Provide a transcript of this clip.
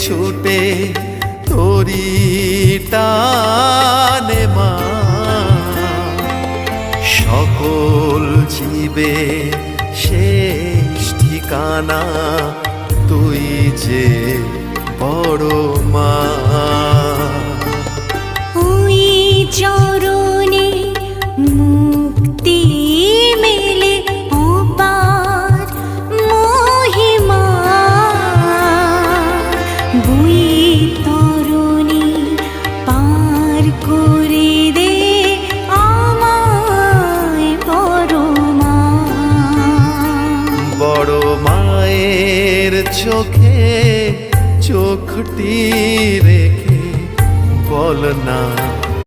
ছুটে তোরি টানে মা, সকল জীবে শেষ ঠিকানা তুই যে বড় মা। ওই চরণে মুক্তি মেলে অপার মহিমা, বৈতরণী পার করে দে আমায় বড় মা। বড় মায়ের চোখে চোখটি রেখে বল না